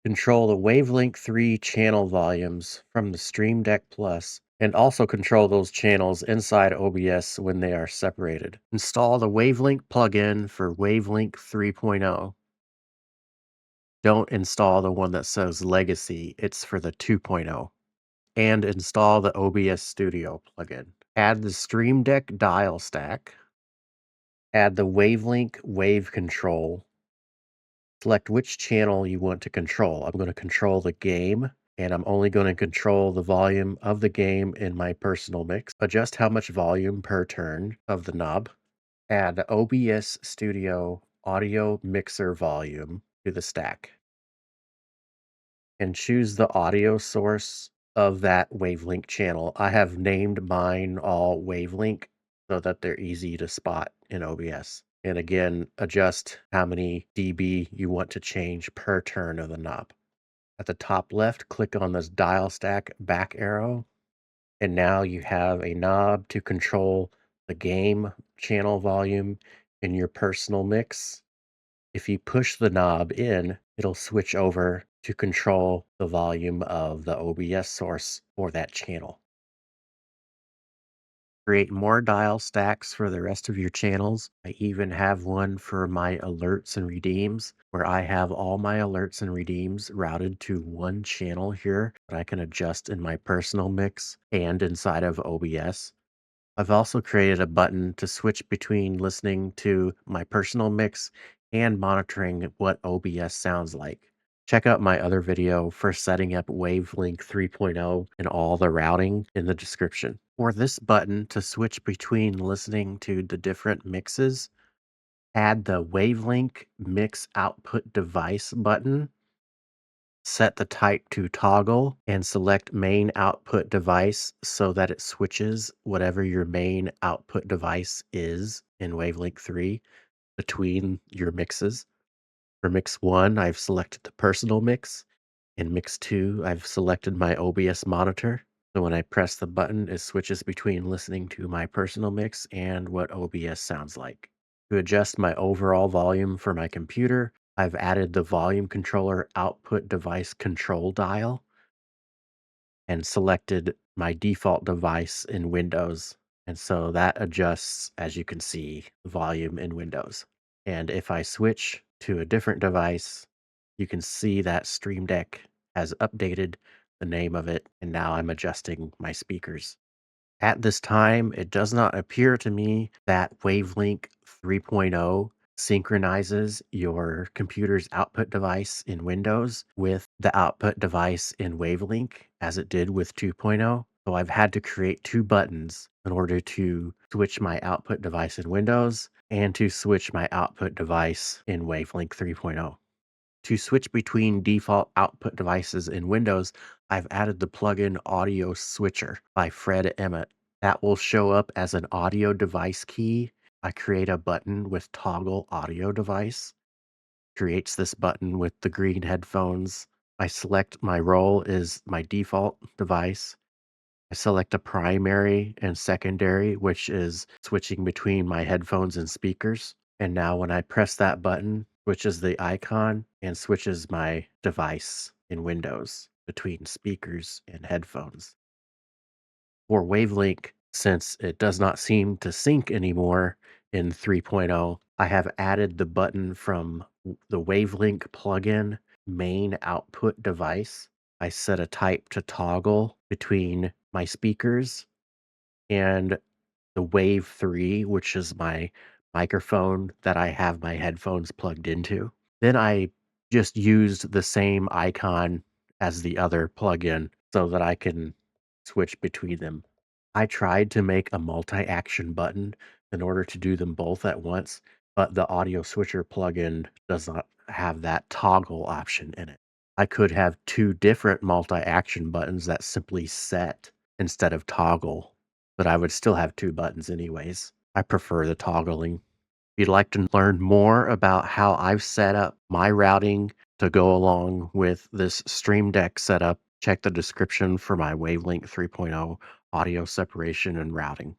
Control the Wave Link 3 channel volumes from the Stream Deck Plus, and also control those channels inside OBS when they are separated. Install the Wave Link plugin for Wave Link 3.0. Don't install the one that says Legacy, it's for the 2.0. And install the OBS Studio plugin. Add the Stream Deck dial stack. Add the Wavelink wave control. Select which channel you want to control. I'm going to control the game, and I'm only going to control the volume of the game in my personal mix. Adjust how much volume per turn of the knob. Add the OBS Studio audio mixer volume to the stack. And choose the audio source of that Wavelink channel. I have named mine all Wavelink so that they're easy to spot in OBS. And again, adjust how many dB you want to change per turn of the knob. At the top left, click on this dial stack back arrow. And now you have a knob to control the game channel volume in your personal mix. If you push the knob in, it'll switch over to control the volume of the OBS source for that channel. Create more dial stacks for the rest of your channels. I even have one for my alerts and redeems, where I have all my alerts and redeems routed to one channel here that I can adjust in my personal mix and inside of OBS. I've also created a button to switch between listening to my personal mix and monitoring what OBS sounds like. Check out my other video for setting up Wavelink 3.0 and all the routing in the description. For this button to switch between listening to the different mixes, add the Wavelink Mix Output Device button. Set the type to toggle and select main output device so that it switches whatever your main output device is in Wavelink 3 between your mixes. For mix 1, I've selected the personal mix. In mix 2, I've selected my OBS monitor. So when I press the button, it switches between listening to my personal mix and what OBS sounds like. To adjust my overall volume for my computer, I've added the volume controller output device control dial and selected my default device in Windows. And so that adjusts, as you can see, volume in Windows. And if I switch to a different device, you can see that Stream Deck has updated the name of it, and now I'm adjusting my speakers. At this time, it does not appear to me that Wavelink 3.0 synchronizes your computer's output device in Windows with the output device in Wavelink as it did with 2.0. So I've had to create two buttons in order to switch my output device in Windows and to switch my output device in Wavelink 3.0. To switch between default output devices in Windows, I've added the plugin Audio Switcher by Fred Emmett. That will show up as an audio device key. I create a button with toggle audio device. Creates this button with the green headphones. I select my role is my default device. I select a primary and secondary, which is switching between my headphones and speakers. And now when I press that button, switches the icon and switches my device in Windows between speakers and headphones. For Wavelink, since it does not seem to sync anymore in 3.0, I have added the button from the Wavelink plugin main output device. I set a type to toggle between my speakers and the Wave 3, which is my microphone that I have my headphones plugged into. Then I just used the same icon as the other plugin so that I can switch between them. I tried to make a multi-action button in order to do them both at once, but the Audio Switcher plugin does not have that toggle option in it. I could have two different multi-action buttons that simply set instead of toggle, but I would still have two buttons anyways. I prefer the toggling. If you'd like to learn more about how I've set up my routing to go along with this Stream Deck setup, check the description for my Wavelink 3.0 audio separation and routing.